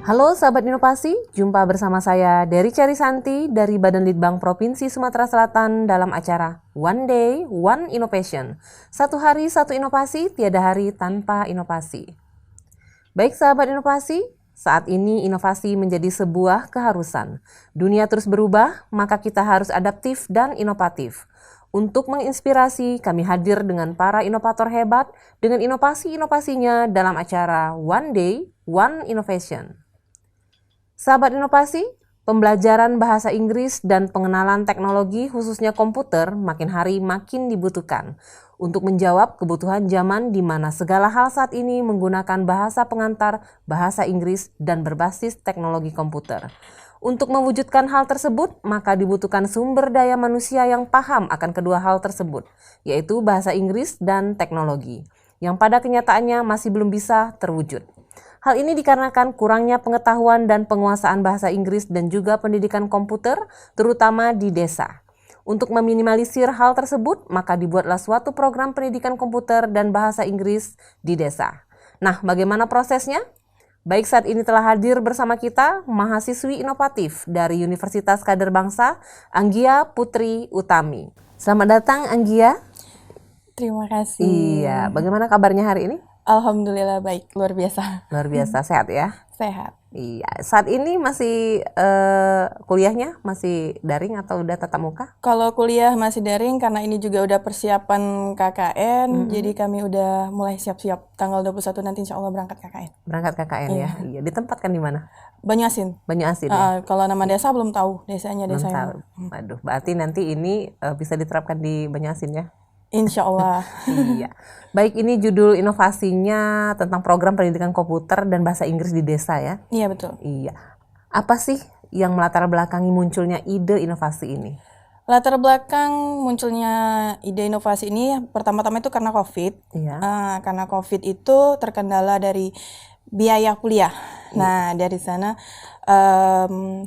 Halo sahabat inovasi, jumpa bersama saya Dery Carisanti dari Badan Litbang Provinsi Sumatera Selatan dalam acara One Day, One Innovation. Satu hari, satu inovasi, tiada hari tanpa inovasi. Baik sahabat inovasi, saat ini inovasi menjadi sebuah keharusan. Dunia terus berubah, maka kita harus adaptif dan inovatif. Untuk menginspirasi, kami hadir dengan para inovator hebat dengan inovasi-inovasinya dalam acara One Day, One Innovation. Sahabat inovasi, pembelajaran bahasa Inggris dan pengenalan teknologi khususnya komputer makin hari makin dibutuhkan untuk menjawab kebutuhan zaman di mana segala hal saat ini menggunakan bahasa pengantar bahasa Inggris dan berbasis teknologi komputer. Untuk mewujudkan hal tersebut, maka dibutuhkan sumber daya manusia yang paham akan kedua hal tersebut, yaitu bahasa Inggris dan teknologi, yang pada kenyataannya masih belum bisa terwujud. Hal ini dikarenakan kurangnya pengetahuan dan penguasaan bahasa Inggris dan juga pendidikan komputer, terutama di desa. Untuk meminimalisir hal tersebut, maka dibuatlah suatu program pendidikan komputer dan bahasa Inggris di desa. Nah, bagaimana prosesnya? Baik, saat ini telah hadir bersama kita mahasiswi inovatif dari Universitas Kader Bangsa, Anggia Putri Utami. Selamat datang, Anggia. Terima kasih. Iya, bagaimana kabarnya hari ini? Alhamdulillah baik, luar biasa. Luar biasa, sehat ya? Sehat. Iya, saat ini masih kuliahnya masih daring atau udah tatap muka? Kalau kuliah masih daring karena ini juga udah persiapan KKN, jadi kami udah mulai siap-siap tanggal 21 nanti insya Allah berangkat KKN. Berangkat KKN ya? Iya, ditempatkan di mana? Banyuasin. Banyuasin ya? Kalau nama desa belum tahu, desanya Belum desa tahu. yang. Waduh, berarti nanti ini bisa diterapkan di Banyuasin ya? Insya Allah. Iya. Baik, ini judul inovasinya tentang program pendidikan komputer dan bahasa Inggris di desa ya? Iya betul. Iya. Apa sih yang melatar belakangi munculnya ide inovasi ini? Latar belakang munculnya ide inovasi ini pertama-tama itu karena COVID. Iya. Karena COVID itu terkendala dari biaya kuliah. Nah dari sana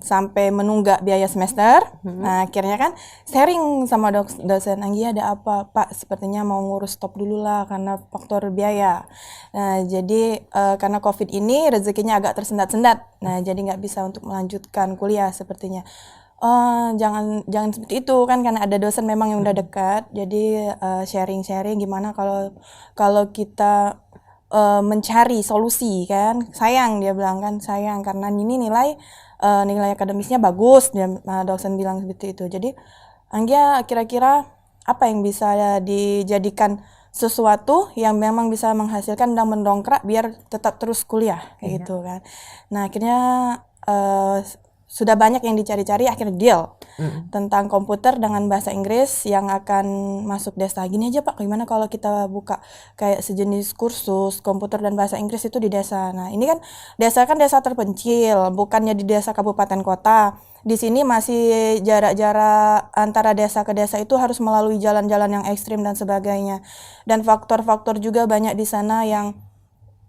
sampai menunggak biaya semester. Nah akhirnya kan sharing sama dosen, Anggia ada apa Pak? Sepertinya mau ngurus stop dulu lah karena faktor biaya. Nah jadi karena COVID ini rezekinya agak tersendat-sendat. Nah jadi nggak bisa untuk melanjutkan kuliah sepertinya. Jangan seperti itu kan karena ada dosen memang yang udah dekat. Jadi sharing gimana kalau kita mencari solusi kan. Sayang dia bilang kan, sayang karena ini nilai akademisnya bagus, dia dosen bilang seperti itu. Jadi Anggia kira-kira apa yang bisa dijadikan sesuatu yang memang bisa menghasilkan dan mendongkrak biar tetap terus kuliah kayak gitu kan. Nah akhirnya sudah banyak yang dicari-cari, akhirnya deal tentang komputer dengan bahasa Inggris yang akan masuk desa. Gini aja Pak, gimana kalau kita buka kayak sejenis kursus komputer dan bahasa Inggris itu di desa. Nah ini kan desa terpencil, bukannya di desa kabupaten kota. Di sini masih jarak-jarak antara desa ke desa itu harus melalui jalan-jalan yang ekstrim dan sebagainya. Dan faktor-faktor juga banyak di sana yang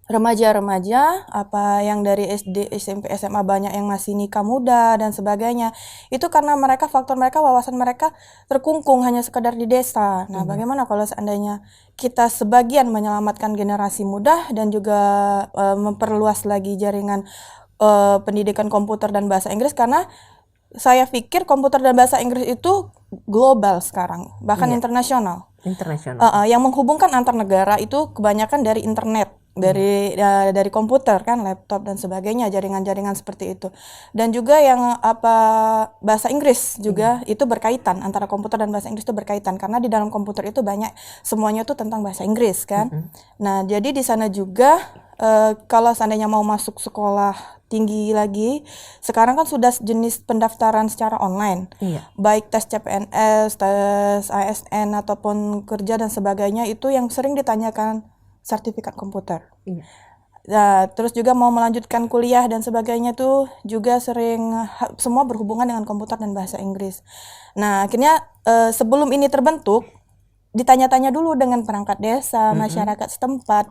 remaja-remaja, apa yang dari SD, SMP, SMA banyak yang masih nikah muda dan sebagainya. Itu karena faktor mereka, wawasan mereka terkungkung hanya sekedar di desa. Nah, bagaimana kalau seandainya kita sebagian menyelamatkan generasi muda dan juga memperluas lagi jaringan pendidikan komputer dan bahasa Inggris, karena saya pikir komputer dan bahasa Inggris itu global sekarang, bahkan internasional. Yang menghubungkan antar negara itu kebanyakan dari internet. Dari komputer kan, laptop dan sebagainya, jaringan-jaringan seperti itu. Dan juga yang bahasa Inggris juga itu berkaitan, antara komputer dan bahasa Inggris itu berkaitan karena di dalam komputer itu banyak semuanya itu tentang bahasa Inggris kan. Nah, jadi di sana juga kalau seandainya mau masuk sekolah tinggi lagi, sekarang kan sudah jenis pendaftaran secara online. Baik tes CPNS, tes ASN ataupun kerja dan sebagainya, itu yang sering ditanyakan sertifikat komputer. Nah, terus juga mau melanjutkan kuliah dan sebagainya tuh juga sering semua berhubungan dengan komputer dan bahasa Inggris. Nah, akhirnya sebelum ini terbentuk ditanya-tanya dulu dengan perangkat desa, masyarakat setempat.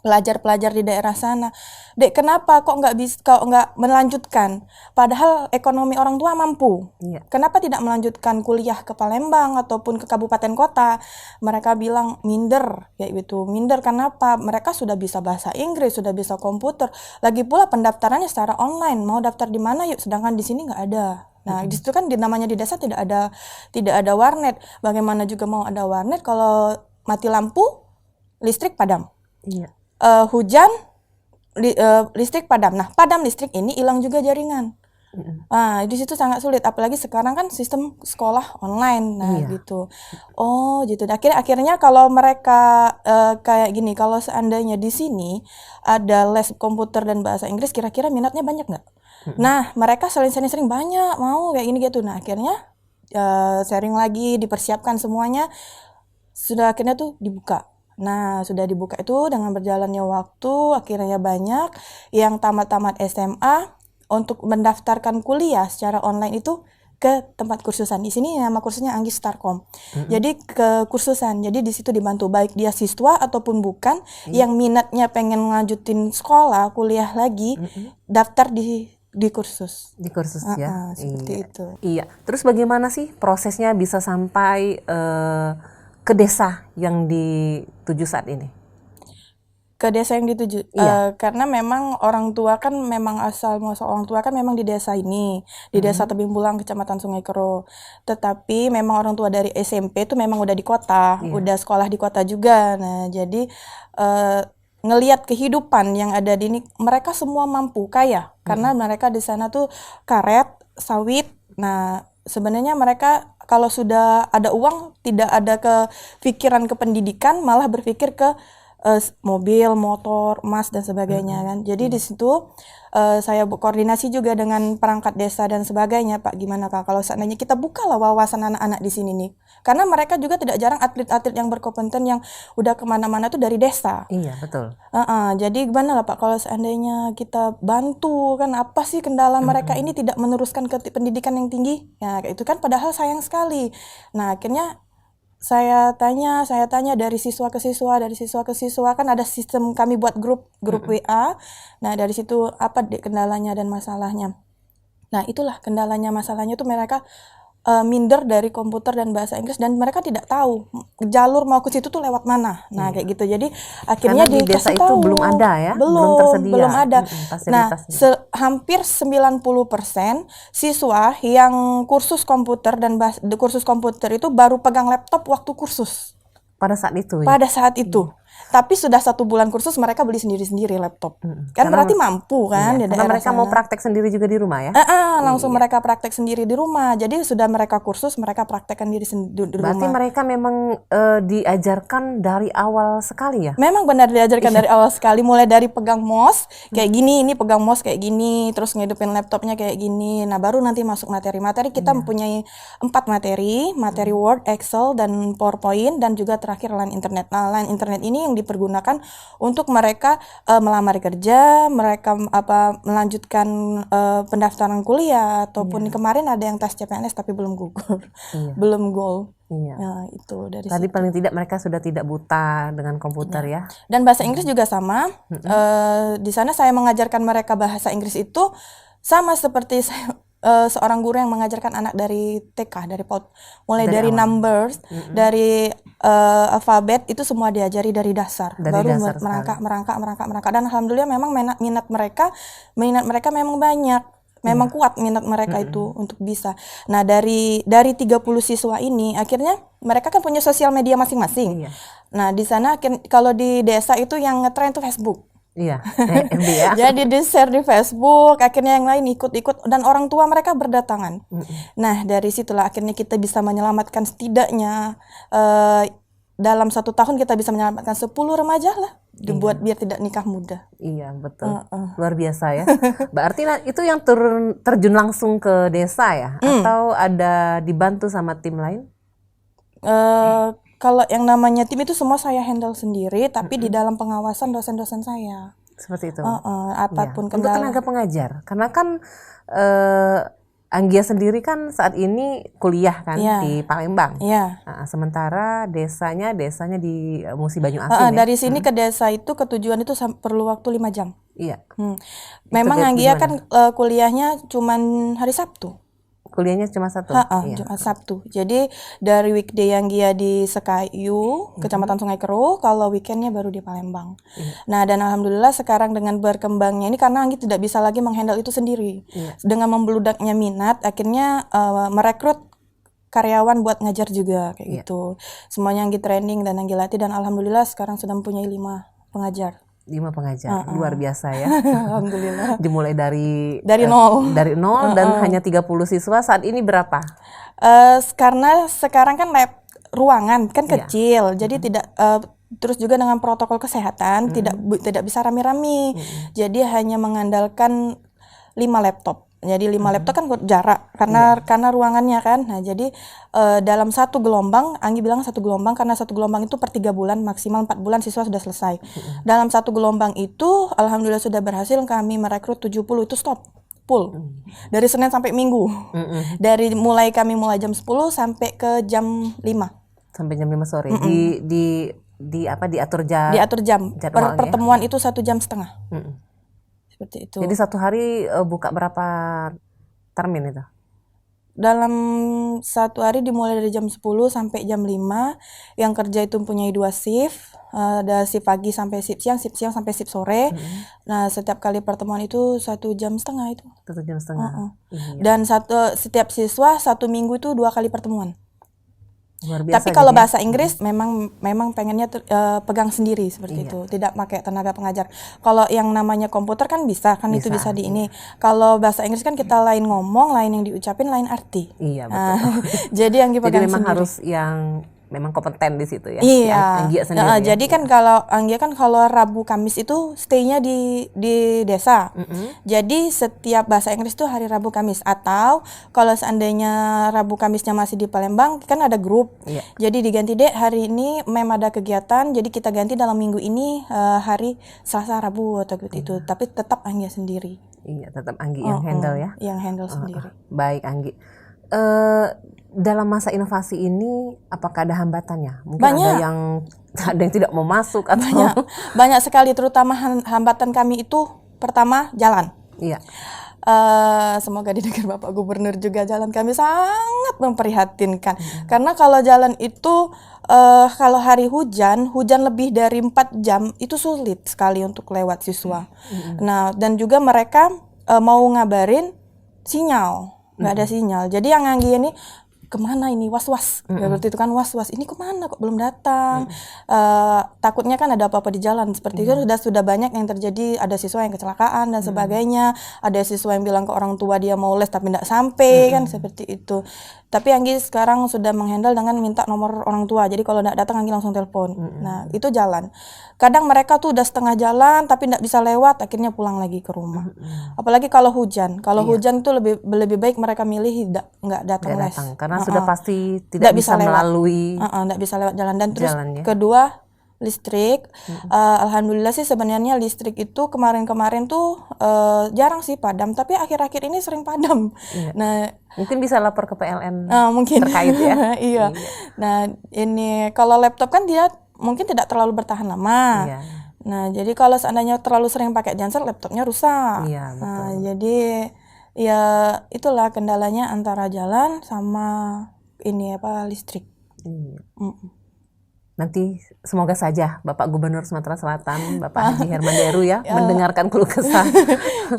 pelajar-pelajar di daerah sana, Dek, kenapa kok nggak melanjutkan? Padahal ekonomi orang tua mampu. Iya. Kenapa tidak melanjutkan kuliah ke Palembang ataupun ke kabupaten kota? Mereka bilang minder, kayak gitu. Minder kenapa? Mereka sudah bisa bahasa Inggris, sudah bisa komputer. Lagi pula pendaftarannya secara online. Mau daftar di mana yuk? Sedangkan di sini nggak ada. Nah, di situ kan namanya di desa tidak ada warnet. Bagaimana juga mau ada warnet kalau mati lampu, listrik padam. Iya. Hujan, listrik padam. Nah, padam listrik ini hilang juga jaringan. Nah, di situ sangat sulit. Apalagi sekarang kan sistem sekolah online. Nah, Iya. gitu. Oh, gitu. Akhirnya kalau mereka kayak gini, kalau seandainya di sini ada les komputer dan bahasa Inggris, kira-kira minatnya banyak nggak? Nah, mereka sering banyak mau kayak gini gitu. Nah, akhirnya sharing lagi, dipersiapkan semuanya. Sudah akhirnya tuh dibuka. Nah, sudah dibuka itu dengan berjalannya waktu, akhirnya banyak yang tamat-tamat SMA untuk mendaftarkan kuliah secara online itu ke tempat kursusan. Di sini nama kursusnya Anggis Starkom. Jadi ke kursusan. Jadi di situ dibantu baik dia siswa ataupun bukan yang minatnya pengen ngelanjutin sekolah, kuliah lagi, daftar di kursus. Di kursus ya. Seperti Iya. itu. Iya. Terus bagaimana sih prosesnya bisa sampai ke desa yang dituju saat ini? Ke desa yang dituju. Iya. Karena memang orang tua kan memang asal muasal orang tua kan memang di desa ini, di desa Tebing Bulang, Kecamatan Sungai Kero. Tetapi memang orang tua dari SMP itu memang udah di kota, udah sekolah di kota juga. Nah, jadi ngelihat kehidupan yang ada di ini, mereka semua mampu, kaya. Karena mereka di sana tuh karet, sawit. Nah, sebenarnya mereka kalau sudah ada uang, tidak ada kepikiran ke pendidikan, malah berpikir ke mobil, motor, emas dan sebagainya kan. Jadi di situ saya koordinasi juga dengan perangkat desa dan sebagainya, Pak. Gimana Kak kalau seandainya kita bukalah wawasan anak-anak di sini nih. Karena mereka juga tidak jarang atlet-atlet yang berkompeten yang udah kemana-mana tuh dari desa. Iya, betul. Jadi gimana lah Pak kalau seandainya kita bantu kan, apa sih kendala mereka ini tidak meneruskan ke pendidikan yang tinggi? Ya itu kan padahal sayang sekali. Nah akhirnya saya tanya dari siswa ke siswa kan ada sistem, kami buat grup WA. Nah dari situ apa kendalanya dan masalahnya. Nah itulah kendalanya, masalahnya tuh mereka minder dari komputer dan bahasa Inggris dan mereka tidak tahu jalur mau ke situ tuh lewat mana. Nah kayak gitu. Jadi akhirnya Karena di desa dikasih itu tahu. belum ada ya, belum tersedia. Belum ada. Nah, fasilitasnya. hampir 90% siswa yang kursus komputer dan kursus komputer itu baru pegang laptop waktu kursus. Pada saat itu. Pada saat itu. Tapi sudah 1 bulan kursus mereka beli sendiri-sendiri laptop. Kan Karena- berarti mampu kan Iya, di karena daerah mereka sana. mau praktek sendiri juga di rumah ya. Langsung mereka praktek sendiri di rumah. Jadi sudah mereka kursus, mereka praktekkan diri di Berarti rumah. mereka memang diajarkan dari awal sekali ya. Memang benar diajarkan dari awal sekali, mulai dari pegang mouse kayak gini, ini pegang mouse kayak gini, terus ngidupin laptopnya kayak gini. Nah, baru nanti masuk materi-materi. Kita mempunyai 4 materi Word, Excel, dan PowerPoint, dan juga terakhir line internet. Nah, line internet ini yang dipergunakan untuk mereka melamar kerja, mereka melanjutkan pendaftaran kuliah, ataupun kemarin ada yang tes CPNS tapi belum gugur, belum goal. Iya. Nah, itu dari Tadi situ. paling tidak mereka sudah tidak buta dengan komputer ya. Dan bahasa Inggris juga sama. Di sana saya mengajarkan mereka bahasa Inggris itu sama seperti saya, seorang guru yang mengajarkan anak dari TK, dari PAUD, mulai dari numbers, dari alfabet itu semua diajari dari dasar. Dari baru dasar merangkak. Dan alhamdulillah memang minat mereka memang banyak. Memang kuat minat mereka itu untuk bisa. Nah, dari 30 siswa ini akhirnya mereka kan punya sosial media masing-masing. Iya. Nah, di sana kalau di desa itu yang ngetren tuh Facebook. Iya, FB ya. Jadi di-share di Facebook, akhirnya yang lain ikut-ikut dan orang tua mereka berdatangan. Nah, dari situlah akhirnya kita bisa menyelamatkan setidaknya dalam 1 tahun kita bisa menyelamatkan 10 remaja lah, dibuat biar tidak nikah muda. Iya, betul. Luar biasa ya. Berarti itu yang terjun langsung ke desa ya? Atau ada dibantu sama tim lain? Kalau yang namanya tim itu semua saya handle sendiri, tapi di dalam pengawasan dosen-dosen saya. Seperti itu. Apapun Untuk kendala. tenaga pengajar, karena kan Anggia sendiri kan saat ini kuliah kan Iya. di Palembang. Iya. Sementara desanya di Musi Banyu Asin ya. Dari sini ke desa itu ke tujuan itu perlu waktu 5 jam. Iya. Memang Anggia gimana? kan kuliahnya cuman hari Sabtu. Kuliahnya cuma satu. Iya. Jumat Sabtu. Jadi dari weekday Anggia di Sekayu, Kecamatan Sungai Keruh, kalau weekendnya baru di Palembang. Nah, dan alhamdulillah sekarang dengan berkembangnya ini karena Anggi tidak bisa lagi menghandle itu sendiri. Dengan membeludaknya minat, akhirnya merekrut karyawan buat ngajar juga kayak gitu. Semuanya Anggi training dan Anggi latih, dan alhamdulillah sekarang sudah mempunyai 5 pengajar. 5 pengajar, luar biasa ya. Alhamdulillah. Dimulai dari nol. Dari nol dan hanya 30 siswa. Saat ini berapa? Karena sekarang kan lab ruangan kan kecil, jadi tidak terus juga dengan protokol kesehatan tidak bisa rame-rame. Jadi hanya mengandalkan 5 laptop. Jadi 5 laptop kan jarak karena ruangannya kan. Nah, jadi dalam satu gelombang, Anggi bilang satu gelombang karena satu gelombang itu per 3 bulan, maksimal 4 bulan siswa sudah selesai. Dalam satu gelombang itu alhamdulillah sudah berhasil kami merekrut 70 itu stop full. Dari Senin sampai Minggu. Dari kami mulai jam 10 sampai ke jam 5. Sampai jam 5 sore. Diatur jam. Pertemuan itu 1,5 jam. Seperti itu. Jadi satu hari buka berapa termin itu? Dalam satu hari dimulai dari jam 10 sampai jam 5. Yang kerja itu mempunyai 2 shift. Ada shift pagi sampai shift siang sampai shift sore. Nah, setiap kali pertemuan itu 1,5 jam itu. 1,5 jam. Dan setiap siswa 1 minggu itu 2 kali pertemuan. Luar biasa. Tapi kalau bahasa Inggris memang pengennya pegang sendiri seperti itu, tidak pakai tenaga pengajar. Kalau yang namanya komputer kan bisa itu bisa di ini. Kalau bahasa Inggris kan kita lain ngomong, lain yang diucapin, lain arti. Iya, betul. Jadi yang dipegang memang sendiri. Harus yang memang kompeten di situ ya. Iya. Anggia sendiri. Jadi kan kalau Anggia kan kalau Rabu Kamis itu stay-nya di desa. Jadi setiap bahasa Inggris itu hari Rabu Kamis, atau kalau seandainya Rabu Kamisnya masih di Palembang kan ada grup. Jadi diganti deh hari ini ada kegiatan, jadi kita ganti dalam minggu ini hari Selasa Rabu atau gitu. Tapi tetap Anggia sendiri. Iya, tetap Anggi yang handle ya. Yang handle sendiri. Baik Anggi. Dalam masa inovasi ini apakah ada hambatannya? Mungkin banyak. ada yang tidak mau masuk atau banyak sekali, terutama hambatan kami itu pertama jalan. Iya. Semoga didengar Bapak Gubernur juga, jalan kami sangat memprihatinkan. Karena kalau jalan itu kalau hari hujan lebih dari 4 jam itu sulit sekali untuk lewat siswa. Nah, dan juga mereka mau ngabarin sinyal, nggak ada sinyal. Jadi yang Anggi ini kemana ini, was-was, berarti itu kan was-was, ini kemana kok belum datang. Takutnya kan ada apa-apa di jalan, seperti itu sudah banyak yang terjadi. Ada siswa yang kecelakaan dan sebagainya, ada siswa yang bilang ke orang tua dia mau les tapi tidak sampai, kan seperti itu. Tapi Anggi sekarang sudah menghandle dengan minta nomor orang tua, jadi kalau tidak datang Anggi langsung telepon. Nah, itu jalan. Kadang mereka tuh udah setengah jalan tapi tidak bisa lewat, akhirnya pulang lagi ke rumah. Apalagi kalau hujan. Kalau hujan itu lebih baik mereka milih nggak datang les. Karena sudah pasti tidak bisa melalui. Tidak bisa lewat jalan. Dan terus kedua, listrik. Alhamdulillah sih sebenarnya listrik itu kemarin tuh jarang sih padam, tapi akhir-akhir ini sering padam. Nah, mungkin bisa lapor ke PLN mungkin terkait ya. Iya. Nah, ini kalau laptop kan dia mungkin tidak terlalu bertahan lama. Nah, jadi kalau seandainya terlalu sering pakai genset, laptopnya rusak. Iya, betul. Nah, jadi ya itulah kendalanya antara jalan sama listrik. Nanti semoga saja Bapak Gubernur Sumatera Selatan, Bapak Haji Herman Deru ya, mendengarkan keluh kesah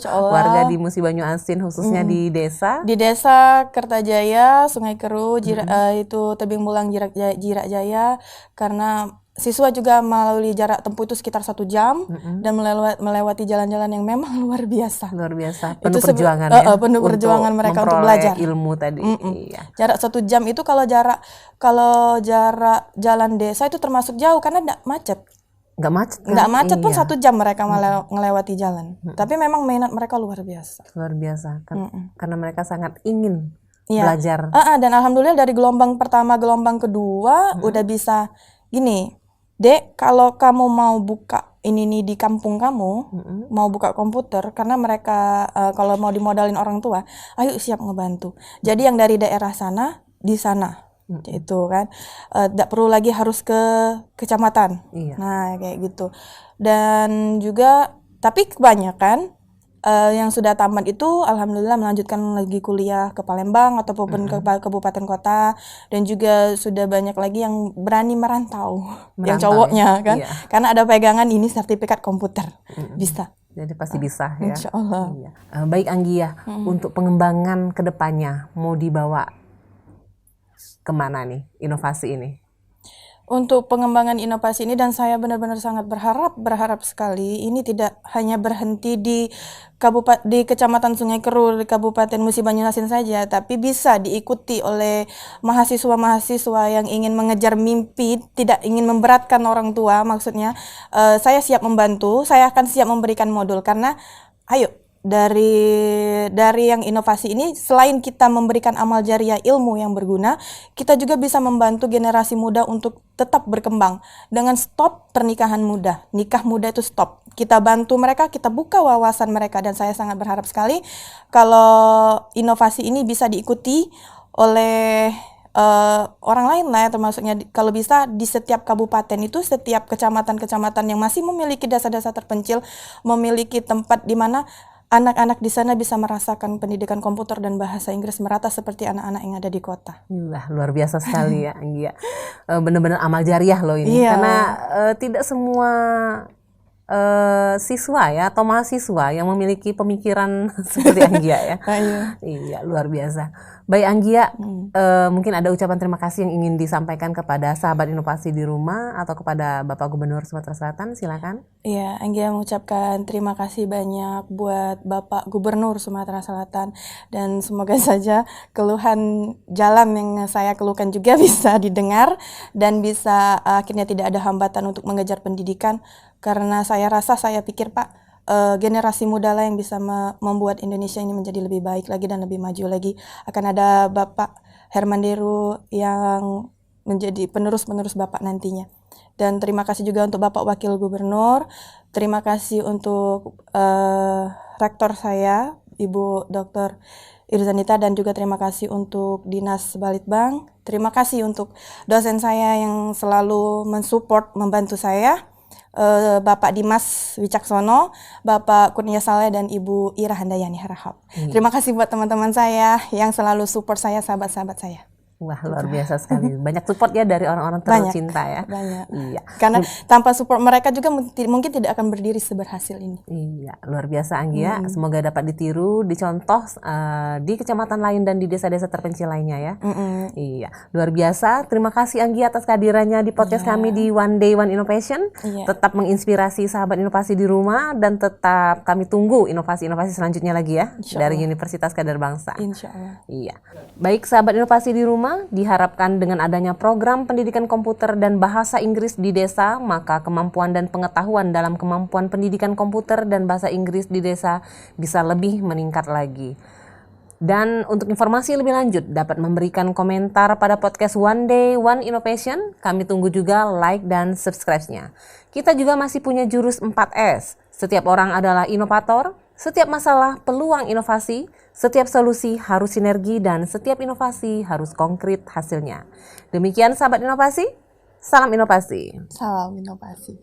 warga di Musi Banyu Asin, khususnya di desa. Di desa Kertajaya, Sungai Keruh, itu Tebing Bulang, Jirak Jaya, karena siswa juga melalui jarak tempuh itu sekitar 1 jam dan melewati jalan-jalan yang memang luar biasa. Luar biasa, penuh perjuangan ya. Penuh perjuangan mereka untuk belajar. Ilmu tadi. Iya. Jarak 1 jam itu kalau jarak jalan desa itu termasuk jauh karena tidak macet. Nggak macet kan? Nggak macet pun 1 jam mereka melewati jalan. Tapi memang minat mereka luar biasa. Luar biasa, karena mereka sangat ingin belajar. Dan alhamdulillah dari gelombang pertama, gelombang kedua udah bisa gini. Dek, kalau kamu mau buka ini nih di kampung kamu mau buka komputer, karena mereka kalau mau dimodalin orang tua, ayo siap ngebantu. Jadi yang dari daerah sana di sana itu kan, tidak perlu lagi harus ke kecamatan. Iya. Nah kayak gitu. Dan juga tapi kebanyakan yang sudah tamat itu alhamdulillah melanjutkan lagi kuliah ke Palembang ataupun ke kabupaten kota, dan juga sudah banyak lagi yang berani merantau yang cowoknya kan, iya. karena ada pegangan ini sertifikat komputer bisa. Jadi pasti bisa ya. Insya Allah. Iya. Baik Anggia, untuk pengembangan kedepannya mau dibawa kemana nih inovasi ini? Untuk pengembangan inovasi ini, dan saya benar-benar sangat berharap sekali ini tidak hanya berhenti di Kecamatan Sungai Keru, di Kabupaten Musi Banyuasin saja, tapi bisa diikuti oleh mahasiswa-mahasiswa yang ingin mengejar mimpi, tidak ingin memberatkan orang tua. Maksudnya, saya siap membantu, saya akan siap memberikan modul, karena ayo dari yang inovasi ini, selain kita memberikan amal jariah ilmu yang berguna, kita juga bisa membantu generasi muda untuk tetap berkembang dengan stop pernikahan muda, nikah muda itu stop. Kita bantu mereka, kita buka wawasan mereka, dan saya sangat berharap sekali kalau inovasi ini bisa diikuti oleh orang lain lah ya, termasuknya kalau bisa di setiap kabupaten itu, setiap kecamatan-kecamatan yang masih memiliki desa-desa terpencil, memiliki tempat di mana anak-anak di sana bisa merasakan pendidikan komputer dan bahasa Inggris merata seperti anak-anak yang ada di kota. Wah, luar biasa sekali ya Anggia. Benar-benar amal jariah loh ini. Iya. Karena tidak semua siswa ya atau mahasiswa yang memiliki pemikiran seperti Anggia ya. Iya, luar biasa. Baik Anggia, mungkin ada ucapan terima kasih yang ingin disampaikan kepada sahabat inovasi di rumah atau kepada Bapak Gubernur Sumatera Selatan, silakan. Iya, Anggia mengucapkan terima kasih banyak buat Bapak Gubernur Sumatera Selatan, dan semoga saja keluhan jalan yang saya keluhkan juga bisa didengar dan bisa akhirnya tidak ada hambatan untuk mengejar pendidikan, karena saya pikir Pak, generasi muda lah yang bisa membuat Indonesia ini menjadi lebih baik lagi dan lebih maju lagi. Akan ada Bapak Herman Deru yang menjadi penerus-penerus Bapak nantinya. Dan terima kasih juga untuk Bapak Wakil Gubernur, terima kasih untuk rektor saya, Ibu Dr. Irzanita, dan juga terima kasih untuk Dinas Balitbang. Terima kasih untuk dosen saya yang selalu mensupport, membantu saya, Bapak Dimas Wicaksono, Bapak Kurnia Saleh, dan Ibu Ira Handayani Harahap. Terima kasih buat teman-teman saya yang selalu support saya, sahabat-sahabat saya. Wah, luar biasa sekali. Banyak support ya dari orang-orang tercinta ya. Banyak. Iya. Karena tanpa support mereka juga mungkin tidak akan berdiri seberhasil ini. Iya, luar biasa Anggia. Semoga dapat ditiru, dicontoh di kecamatan lain dan di desa-desa terpencil lainnya ya. Iya, luar biasa. Terima kasih Anggia atas kehadirannya di podcast kami di One Day One Innovation. Tetap menginspirasi sahabat inovasi di rumah, dan tetap kami tunggu inovasi-inovasi selanjutnya lagi ya dari Universitas Kadar Bangsa. Insya Allah. Iya. Baik sahabat inovasi di rumah, diharapkan dengan adanya program pendidikan komputer dan bahasa Inggris di desa, maka kemampuan dan pengetahuan dalam kemampuan pendidikan komputer dan bahasa Inggris di desa bisa lebih meningkat lagi. Dan untuk informasi lebih lanjut dapat memberikan komentar pada podcast One Day One Innovation. Kami tunggu juga like dan subscribe-nya. Kita juga masih punya jurus 4S. Setiap orang adalah inovator, setiap masalah peluang inovasi, setiap solusi harus sinergi, dan setiap inovasi harus konkret hasilnya. Demikian sahabat inovasi, salam inovasi. Salam inovasi.